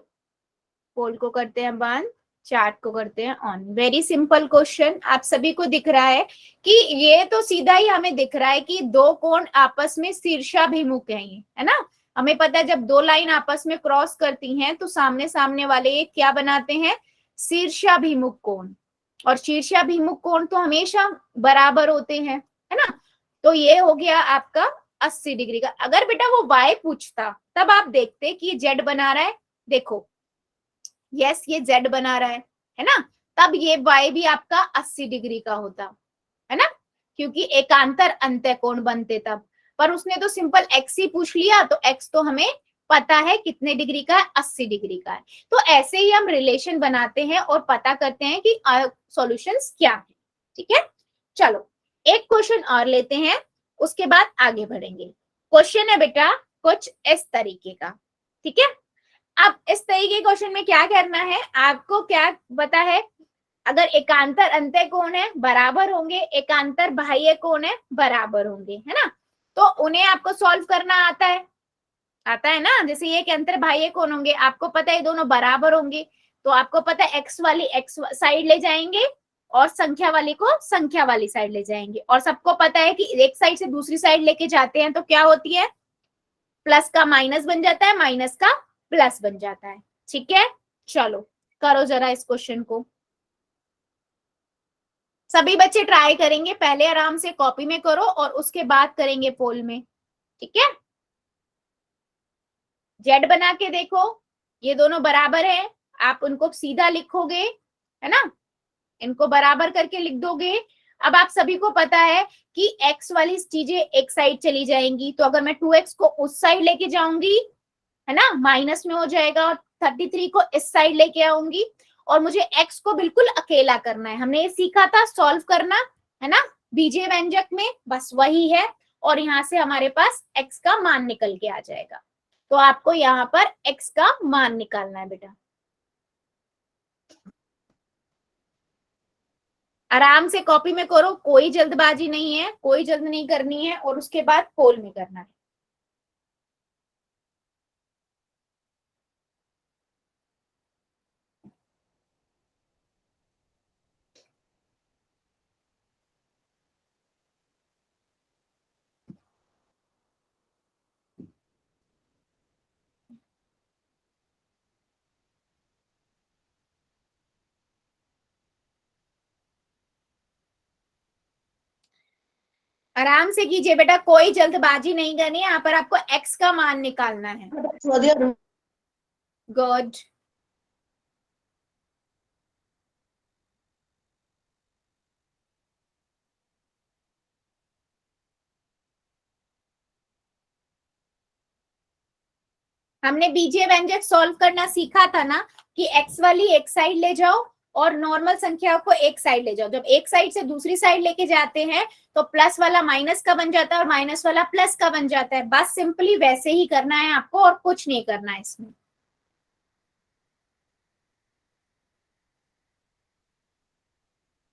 Speaker 1: पोल को करते हैं बंद, चार्ट को करते हैं ऑन। Very simple question. आप सभी को दिख रहा है कि ये तो सीधा ही हमें दिख रहा है कि दो कोण आपस में शीर्षाभिमुख हैं, ये है ना। हमें पता है जब दो लाइन आपस में क्रॉस करती हैं तो सामने सामने वाले ये क्या बनाते हैं, शीर्षाभिमुख कोण। और शीर्षाभिमुख कोण तो हमेशा बराबर होते हैं, है ना। तो ये हो गया आपका 80 डिग्री का। अगर बेटा वो y पूछता तब आप देखते कि ये z बना रहा है, देखो यस ये z बना रहा है ना। तब ये y भी आपका 80 डिग्री का होता, है ना, क्योंकि एकांतर अंत्यकोण बनते तब। पर उसने तो सिंपल x ही पूछ लिया, तो x तो हमें पता है कितने डिग्री का है, 80 डिग्री का है। तो ऐसे ही हम रिलेशन बनाते हैं और पता करते हैं कि सॉल्यूशंस क्या है। ठीक है, चलो एक क्वेश्चन और लेते हैं, उसके बाद आगे बढ़ेंगे। क्वेश्चन है बेटा कुछ इस तरीके का, ठीक है। अब इस तरीके के क्वेश्चन में क्या करना है, आपको क्या पता है, अगर एकांतर अंत्य कोण है बराबर होंगे, एकांतर बाह्य कोण है बराबर होंगे, है ना। तो उन्हें आपको सॉल्व करना आता है ना। जैसे ये के अंतर बाह्य कोण होंगे, आपको पता है दोनों बराबर होंगे, तो आपको पता है एक्स वाली एक्स साइड ले जाएंगे और संख्या वाली को संख्या वाली साइड ले जाएंगे। और सबको पता है कि एक साइड से दूसरी साइड लेके जाते हैं तो क्या होती है, प्लस का माइनस बन जाता है, माइनस का प्लस बन जाता है। ठीक है, चलो करो जरा इस क्वेश्चन को। सभी बच्चे ट्राई करेंगे, पहले आराम से कॉपी में करो और उसके बाद करेंगे पोल में। ठीक है, जेड बना के देखो, ये दोनों बराबर है, आप उनको सीधा लिखोगे, है ना, इनको बराबर करके लिख दोगे। अब आप सभी को पता है कि x वाली चीजें एक साइड चली जाएंगी, तो अगर मैं 2x को उस साइड लेके जाऊंगी, है ना, माइनस में हो जाएगा, और 33 को इस साइड लेके आऊंगी, और मुझे x को बिल्कुल अकेला करना है। हमने ये सीखा था सॉल्व करना, है ना, बीजीय व्यंजक में, बस वही है। और यहाँ से हमारे पास x का मान निकल के आ जाएगा। तो आपको यहाँ पर x का मान निकालना है बेटा। आराम से कॉपी में करो, कोई जल्दबाजी नहीं है, कोई जल्द नहीं करनी है, और उसके बाद पोल में करना है। आराम से कीजिए बेटा, कोई जल्दबाजी नहीं करनी है, यहाँ पर आपको x का मान निकालना है। गुड। हमने बीजीय व्यंजक सॉल्व करना सीखा था ना, कि x वाली एक साइड ले जाओ और नॉर्मल संख्या को एक साइड ले जाओ। जब एक साइड से दूसरी साइड लेके जाते हैं तो प्लस वाला माइनस का बन जाता है और माइनस वाला प्लस का बन जाता है। बस सिंपली वैसे ही करना है आपको और कुछ नहीं करना है इसमें।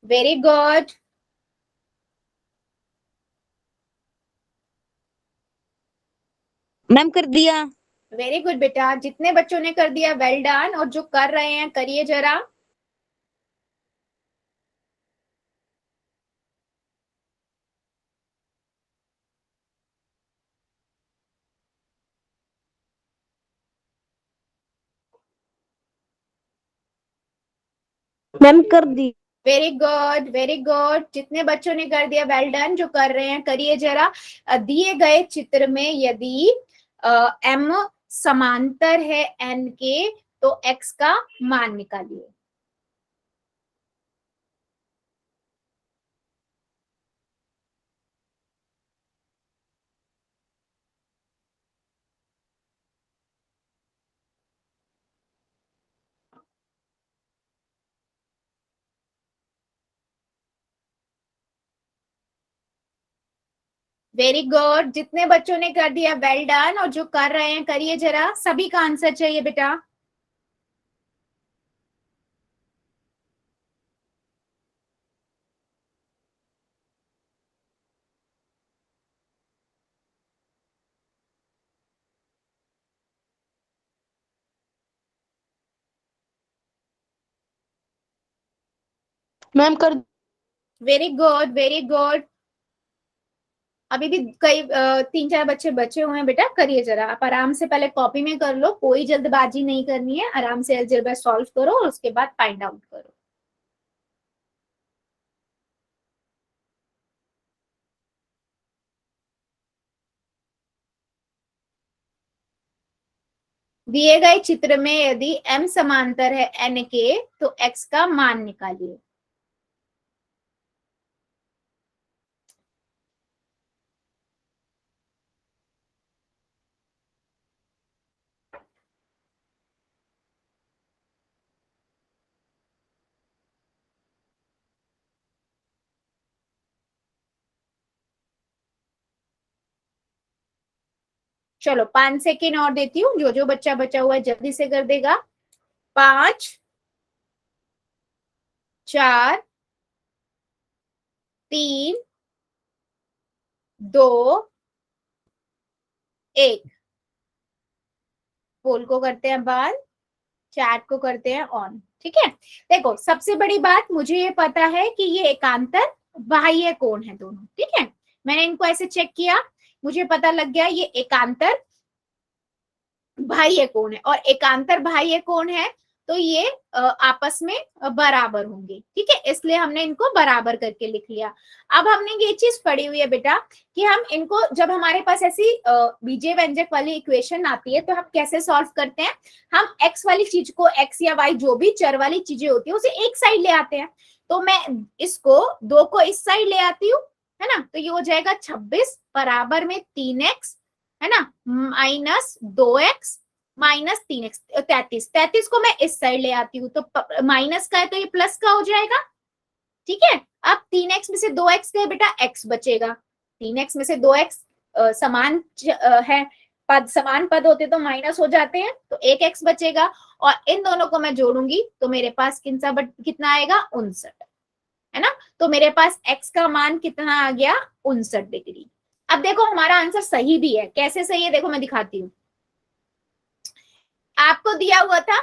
Speaker 1: Very good.
Speaker 2: मैम कर दिया।
Speaker 1: वेरी गुड बेटा, जितने बच्चों ने कर दिया वेल डन, और जो कर रहे हैं करिए जरा।
Speaker 2: मैम कर दी।
Speaker 1: वेरी गुड वेरी गुड, जितने बच्चों ने कर दिया वेल डन, जो कर रहे हैं करिए जरा। दिए गए चित्र में यदि एम समांतर है एन के, तो एक्स का मान निकालिए। वेरी गुड, जितने बच्चों ने कर दिया वेल डन, और जो कर रहे हैं करिए जरा। सभी का आंसर चाहिए बेटा।
Speaker 2: मैम कर।
Speaker 1: Very good very good. अभी भी कई 3-4 बच्चे बचे हुए हैं बेटा, करिए जरा। आप आराम से पहले कॉपी में कर लो, कोई जल्दबाजी नहीं करनी है, आराम से अलजेब्रा सॉल्व करो और उसके बाद फाइंड आउट करो। दिए गए चित्र में यदि m समांतर है n के, तो x का मान निकालिए। चलो 5 सेकेंड और देती हूँ, जो जो बच्चा बचा हुआ है जल्दी से कर देगा। 5, 4, 3, 2, 1। पोल को करते हैं बंद, चैट को करते हैं ऑन। ठीक है, देखो सबसे बड़ी बात, मुझे ये पता है कि ये एकांतर बाह्य कोण है दोनों। ठीक है, मैंने इनको ऐसे चेक किया, मुझे पता लग गया ये एकांतर बाह्य कोण है, और एकांतर बाह्य कोण है तो ये आपस में बराबर होंगे। ठीक है, इसलिए हमने इनको बराबर करके लिख लिया। अब हमने ये चीज पढ़ी हुई है बेटा, कि हम इनको, जब हमारे पास ऐसी बीजीय व्यंजक वाली इक्वेशन आती है तो हम कैसे सॉल्व करते हैं। हम एक्स वाली चीज को, एक्स या वाई जो भी चर वाली चीजें होती है उसे एक साइड ले आते हैं। तो मैं इसको 2 को इस साइड ले आती हूँ, है ना, तो ये हो जाएगा 26 बराबर में 3x, है ना, -2x -3x, 33 को मैं इस साइड ले आती हूँ, तो माइनस का है तो ये प्लस का हो जाएगा। ठीक है, अब 3x में से 2x गए बेटा, x बचेगा। 3x में से 2x समान है, पद समान पद होते तो माइनस हो जाते हैं, तो 1x बचेगा। और इन दोनों को मैं जोड़ूंगी तो मेरे पास कितना आएगा, 59, है ना। तो मेरे पास x का मान कितना आ गया, 59 डिग्री। अब देखो हमारा आंसर सही भी है। कैसे सही है, देखो मैं दिखाती हूँ। आपको दिया हुआ था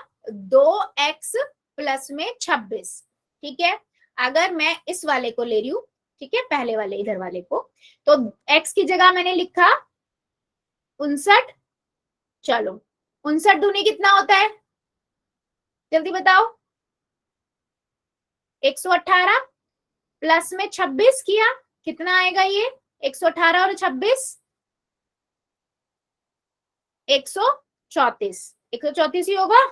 Speaker 1: 2x प्लस में 26। ठीक है, अगर मैं इस वाले को ले रही हूं, ठीक है, पहले वाले इधर वाले को, तो x की जगह मैंने लिखा 59। चलो 59 दूनी कितना होता है, जल्दी बताओ। 118 प्लस में 26 किया, कितना आएगा ये, 118 और 26 134, 134 ही होगा।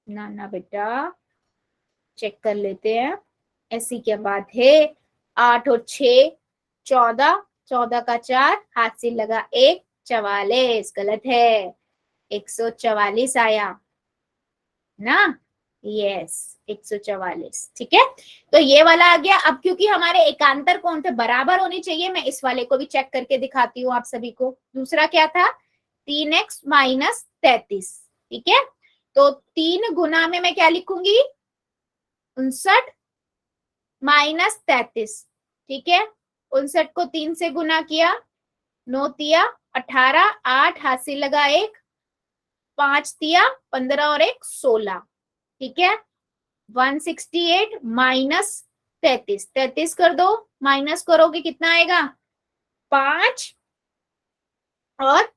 Speaker 1: ना ना बेटा, चेक कर लेते हैं। ऐसी क्या बात है, 8 और 6 14, 14 का 4, हाथ से लगा 1, 44, गलत है। 144 आया ना, यस 144, ठीक है। तो ये वाला आ गया। अब क्योंकि हमारे एकांतर कोण थे बराबर होने चाहिए, मैं इस वाले को भी चेक करके दिखाती हूँ आप सभी को। दूसरा क्या था, 3x माइनस 33, ठीक है। तो 3 गुना में मैं क्या लिखूंगी, 59 माइनस 33, ठीक है। 59 को 3 से गुना किया, 9 तिया 18, 8 हाथ से लगा 1, 5 तिया 15 और 1 16, ठीक है। 168 माइनस 33, 33 कर दो, माइनस करोगे कितना आएगा, 5, और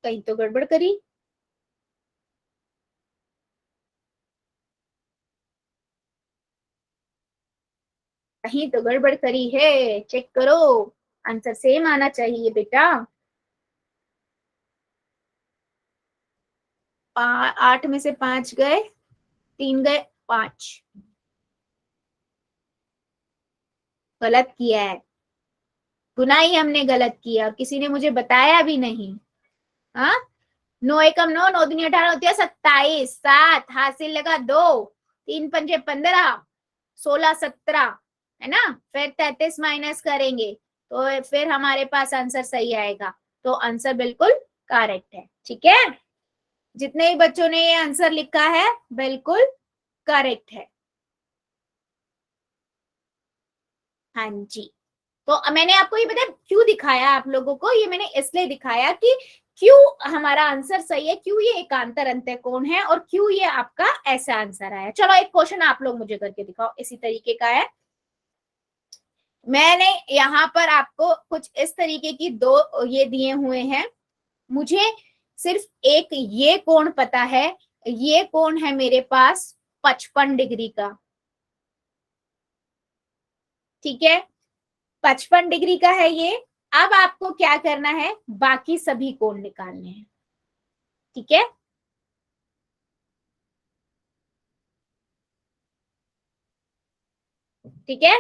Speaker 1: कहीं तो गड़बड़ करी, कहीं तो गड़बड़ करी है, चेक करो। आंसर सेम आना चाहिए बेटा। 8 में से 5 गए, 3 गए, 5, गलत किया है। गुना ही हमने गलत किया, किसी ने मुझे बताया भी नहीं। हाँ, 9 एकम 9, 9 दूनी 18 होती है 27, 7 हाथ से लगा 2, 3 पंजे 15, 16 17, है ना। फिर 33 माइनस करेंगे तो फिर हमारे पास आंसर सही आएगा। तो आंसर बिल्कुल करेक्ट है, ठीक है। जितने ही बच्चों ने ये आंसर लिखा है बिल्कुल करेक्ट है। हाँ जी। तो मैंने आपको ये पता क्यों दिखाया आप लोगों को, ये मैंने इसलिए दिखाया कि क्यों हमारा आंसर सही है, क्यों ये एकांतर अंतःकोण है, और क्यों ये आपका ऐसा आंसर आया। चलो एक क्वेश्चन आप लोग मुझे करके दिखाओ, इसी तरीके का है। मैंने यहाँ पर आपको कुछ इस तरीके की दो ये दिए हुए हैं, मुझे सिर्फ एक ये कोण पता है, ये कोण है मेरे पास 55 डिग्री का, ठीक है। 55 डिग्री का है ये। अब आपको क्या करना है, बाकी सभी कोण निकालने हैं, ठीक है। ठीक है,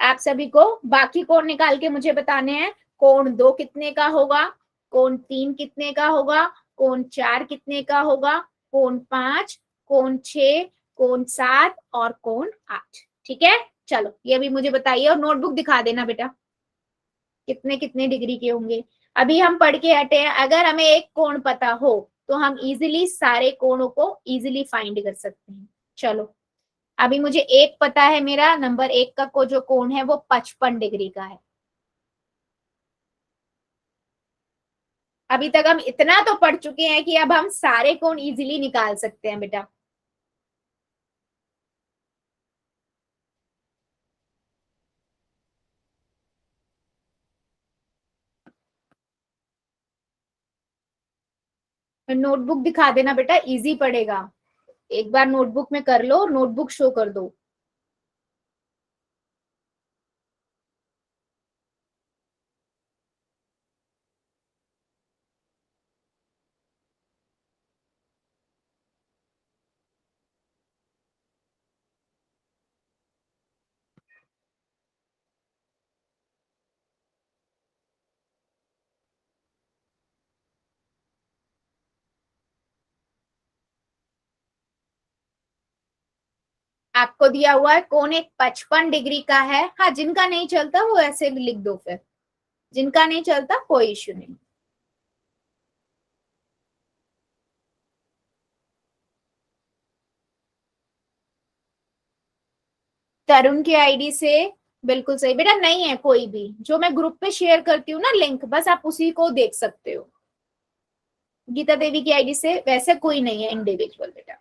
Speaker 1: आप सभी को बाकी कोण निकाल के मुझे बताने हैं। कोण 2 कितने का होगा, कोण 3 कितने का होगा, कोण 4 कितने का होगा, कोण 5, कोण 6, कोण 7 और कोण 8, ठीक है। चलो ये भी मुझे बताइए, और नोटबुक दिखा देना बेटा कितने कितने डिग्री के होंगे। अभी हम पढ़ के हटे हैं, अगर हमें एक कोण पता हो तो हम इजीली सारे कोणों को इजीली फाइंड कर सकते हैं। चलो अभी मुझे एक पता है, मेरा नंबर 1 का को जो कोण है वो 55 डिग्री का है। अभी तक हम इतना तो पढ़ चुके हैं कि अब हम सारे कोण इजीली निकाल सकते हैं बेटा। नोटबुक दिखा देना बेटा, इजी पड़ेगा। एक बार नोटबुक में कर लो, नोटबुक शो कर दो। आपको दिया हुआ है कोण एक 55 डिग्री का है। हाँ, जिनका नहीं चलता वो ऐसे लिख दो, फिर जिनका नहीं चलता कोई इश्यू नहीं। तरुण की आईडी से, बिल्कुल सही बेटा, नहीं है कोई भी। जो मैं ग्रुप पे शेयर करती हूँ ना लिंक, बस आप उसी को देख सकते हो। गीता देवी की आईडी से वैसे कोई नहीं है इंडिविजुअल बेटा।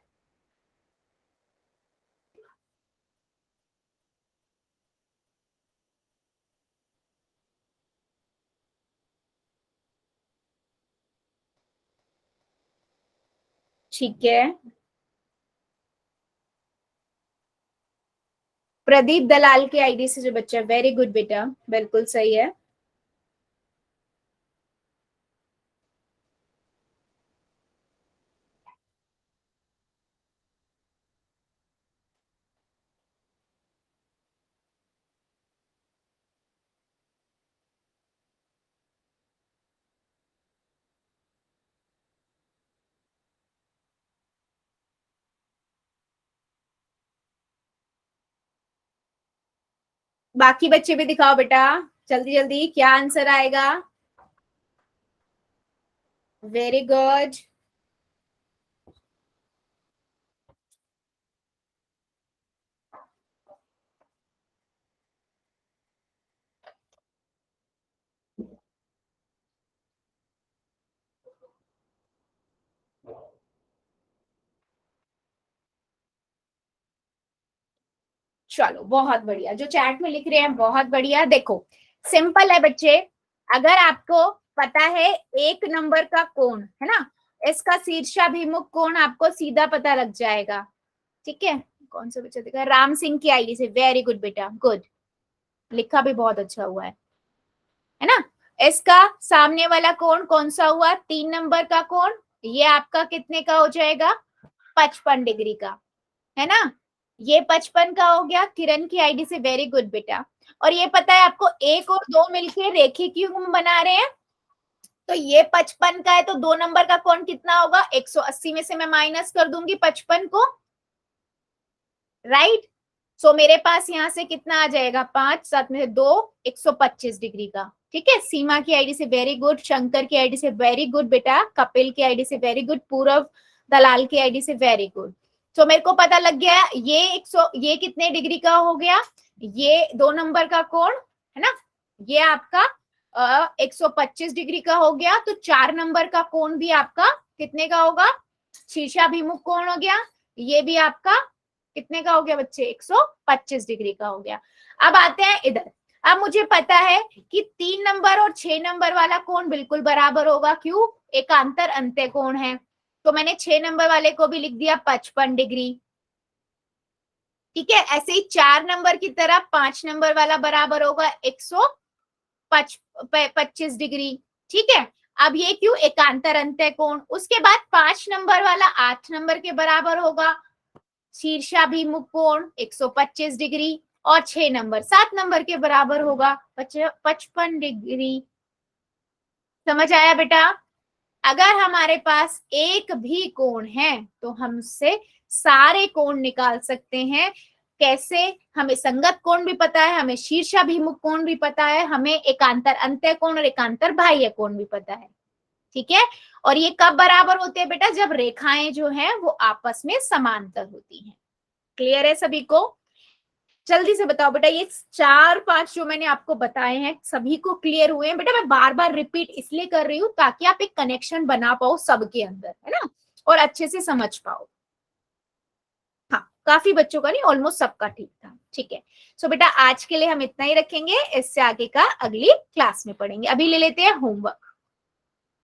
Speaker 1: ठीक है, प्रदीप दलाल के आईडी से जो बच्चा, वेरी गुड बेटा, बिल्कुल सही है। बाकी बच्चे भी दिखाओ बेटा, जल्दी जल्दी, क्या आंसर आएगा। Very good. चलो बहुत बढ़िया, जो चैट में लिख रहे हैं बहुत बढ़िया। देखो सिंपल है बच्चे, अगर आपको पता है एक नंबर का कोण है ना, इसका शीर्षाभिमुख कोण आपको सीधा पता लग जाएगा। ठीक है, कौन सा बच्चा दिखा, राम सिंह की आईडी से, वेरी गुड बेटा, गुड, लिखा भी बहुत अच्छा हुआ है ना। इसका सामने वाला कोण कौन सा हुआ, 3 नंबर का कोण, ये आपका कितने का हो जाएगा, 55 डिग्री का, है ना। ये 55 का हो गया, किरण की आईडी से, वेरी गुड बेटा। और ये पता है आपको, एक और दो मिलके रेखीय युग्म बना रहे हैं, तो ये 55 का है, तो 2 नंबर का कोण कितना होगा, 180 में से मैं माइनस कर दूंगी 55 को, राइट। सो मेरे पास यहाँ से कितना आ जाएगा, 5 7 में से 2, 125 डिग्री का। ठीक है, सीमा की आईडी से वेरी गुड, शंकर की आईडी से वेरी गुड बेटा, कपिल की आईडी से वेरी गुड, पूरव दलाल की आईडी से वेरी गुड। तो मेरे को पता लग गया ये 100, ये कितने डिग्री का हो गया, ये 2 नंबर का कोण है ना, ये आपका 125 डिग्री का हो गया। तो 4 नंबर का कोण भी आपका कितने का होगा, शीर्षाभिमुख कोण हो गया, ये भी आपका कितने का हो गया बच्चे, 125 डिग्री का हो गया। अब आते हैं इधर, अब मुझे पता है कि 3 नंबर और 6 नंबर वाला कोण बिल्कुल बराबर होगा, क्यों, एकांतर अंत्य कोण है। तो मैंने 6 नंबर वाले को भी लिख दिया 55 डिग्री। ठीक है, ऐसे ही 4 नंबर की तरह 5 नंबर वाला बराबर होगा 125 डिग्री। ठीक है, अब ये क्यों, एकांतर अंत्य कोण। उसके बाद 5 नंबर वाला 8 नंबर के बराबर होगा, शीर्षाभिमुख कोण 125 डिग्री, और 6 नंबर 7 नंबर के बराबर होगा 55 डिग्री। समझ आया बेटा। अगर हमारे पास एक भी कोण है तो हम उससे सारे कोण निकाल सकते हैं। कैसे, हमें संगत कोण भी पता है, हमें शीर्षाभिमुख कोण भी पता है, हमें एकांतर अंत्य कोण और एकांतर बाह्य कोण भी पता है। ठीक है, और ये कब बराबर होते हैं बेटा, जब रेखाएं जो हैं वो आपस में समांतर होती हैं। क्लियर है सभी को। जल्दी से बताओ बेटा, ये 4-5 जो मैंने आपको बताए हैं सभी को क्लियर हुए हैं बेटा। मैं बार बार रिपीट इसलिए कर रही हूँ ताकि आप एक कनेक्शन बना पाओ सबके अंदर, है ना, और अच्छे से समझ पाओ। हाँ, काफी बच्चों का नहीं, ऑलमोस्ट सबका ठीक था। ठीक है, सो बेटा आज के लिए हम इतना ही रखेंगे, इससे आगे का अगली क्लास में पढ़ेंगे। अभी ले लेते हैं होमवर्क।